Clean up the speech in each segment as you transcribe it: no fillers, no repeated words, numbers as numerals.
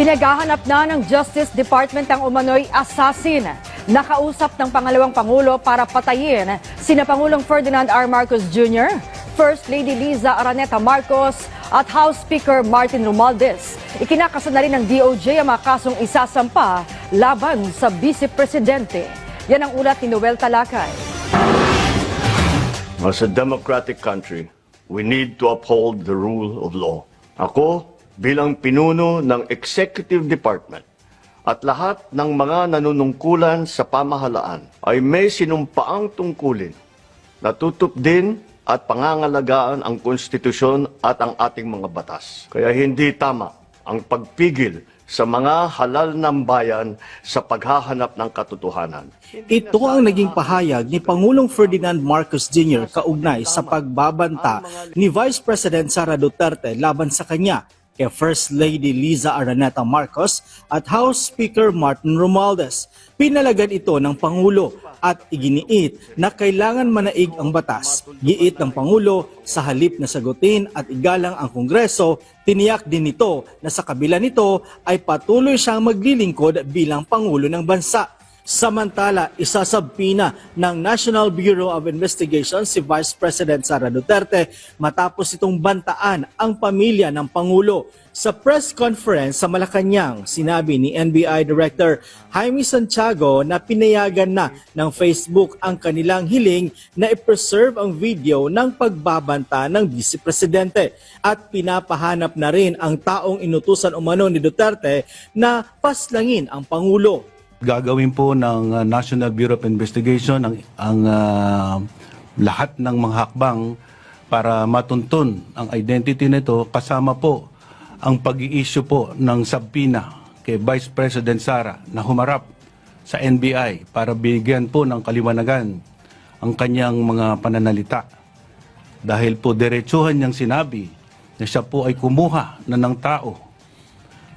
Pinaghahanap na ng Justice Department ang umano'y assassin. Nakausap ng pangalawang Pangulo para patayin sina Pangulong Ferdinand R. Marcos Jr., First Lady Liza Araneta Marcos at House Speaker Martin Romualdez. Ikinakasa na rin ng DOJ ang mga kasong isasampa laban sa Vice Presidente. Yan ang ulat ni Noel Talakay. As a democratic country, we need to uphold the rule of law. Ako, bilang pinuno ng Executive Department at lahat ng mga nanunungkulan sa pamahalaan ay may sinumpaang tungkulin na tutupdin at pangangalagaan ang konstitusyon at ang ating mga batas. Kaya hindi tama ang pagpigil sa mga halal ng bayan sa paghahanap ng katotohanan. Ito ang naging pahayag ni Pangulong Ferdinand Marcos Jr. kaugnay sa pagbabanta ni Vice President Sara Duterte laban sa kanya kay First Lady Liza Araneta Marcos at House Speaker Martin Romualdez. Pinalagan ito ng Pangulo at iginiit na kailangan manaig ang batas. Giit ng Pangulo sa halip na sagutin at igalang ang Kongreso, tiniyak din nito na sa kabila nito ay patuloy siyang maglilingkod bilang Pangulo ng bansa. Samantala, isasabpina ng National Bureau of Investigation si Vice President Sara Duterte matapos itong bantaan ang pamilya ng Pangulo. Sa press conference sa Malacanang, sinabi ni NBI Director Jaime Santiago na pinayagan na ng Facebook ang kanilang hiling na i-preserve ang video ng pagbabanta ng Vice Presidente at pinapahanap na rin ang taong inutusan umano ni Duterte na paslangin ang Pangulo. Gagawin po ng National Bureau of Investigation ang lahat ng mga hakbang para matuntun ang identity nito, kasama po ang pag-i-issue po ng subpoena kay Vice President Sara na humarap sa NBI para bigyan po ng kaliwanagan ang kanyang mga pananalita. Dahil po diretsuhan niyang sinabi na siya po ay kumuha na ng tao,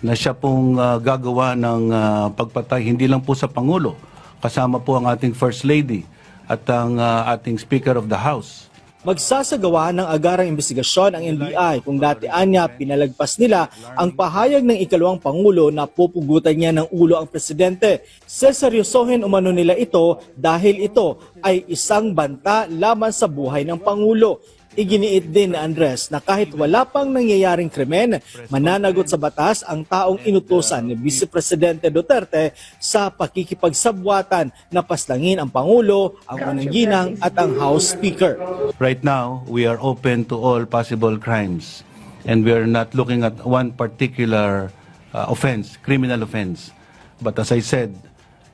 na siya pong gagawa ng pagpatay hindi lang po sa Pangulo, kasama po ang ating First Lady at ang ating Speaker of the House. Magsasagawa ng agarang investigasyon ang NBI kung dati anya pinalagpas nila ang pahayag ng ikalawang Pangulo na pupugutan niya ng ulo ang Presidente. Seseryosohin umano nila ito dahil ito ay isang banta laban sa buhay ng Pangulo. Iginiit din ni Andres na kahit wala pang nangyayaring krimen, mananagot sa batas ang taong inutusan ni Vice Presidente Duterte sa pakikipagsabwatan na paslangin ang Pangulo, ang unang ginang at ang House Speaker. Right now, we are open to all possible crimes and we are not looking at one particular offense, criminal offense. But as I said,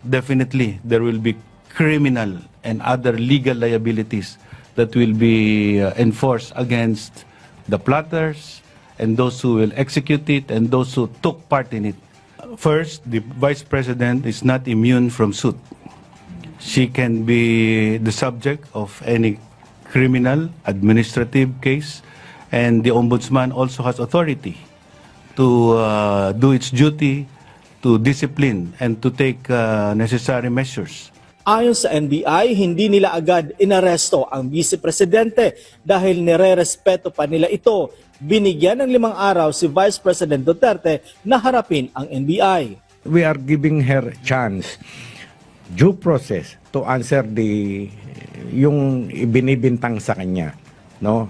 definitely there will be criminal and other legal liabilities that will be enforced against the plotters and those who will execute it and those who took part in it. First, the Vice President is not immune from suit. She can be the subject of any criminal, administrative case, and the Ombudsman also has authority to do its duty, to discipline, and to take necessary measures. Ayon sa NBI, hindi nila agad inaresto ang Vice Presidente dahil nire-respeto pa nila ito. Binigyan ng 5 araw si Vice President Duterte na harapin ang NBI. We are giving her chance, due process, to answer yung ibinibintang sa kanya. No?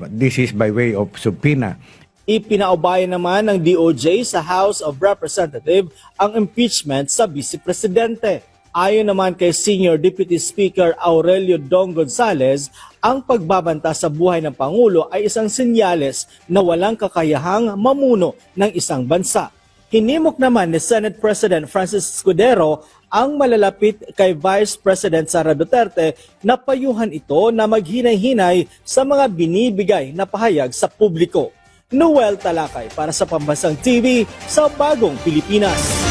This is by way of subpoena. Ipinaubayan naman ng DOJ sa House of Representatives ang impeachment sa Vice Presidente. Ayon naman kay Senior Deputy Speaker Aurelio Dong Gonzales, ang pagbabanta sa buhay ng Pangulo ay isang senyales na walang kakayahang mamuno ng isang bansa. Hinimok naman ni Senate President Francis Escudero ang malalapit kay Vice President Sara Duterte na payuhan ito na maghinay-hinay sa mga binibigay na pahayag sa publiko. Noel Talakay para sa Pambansang TV sa Bagong Pilipinas.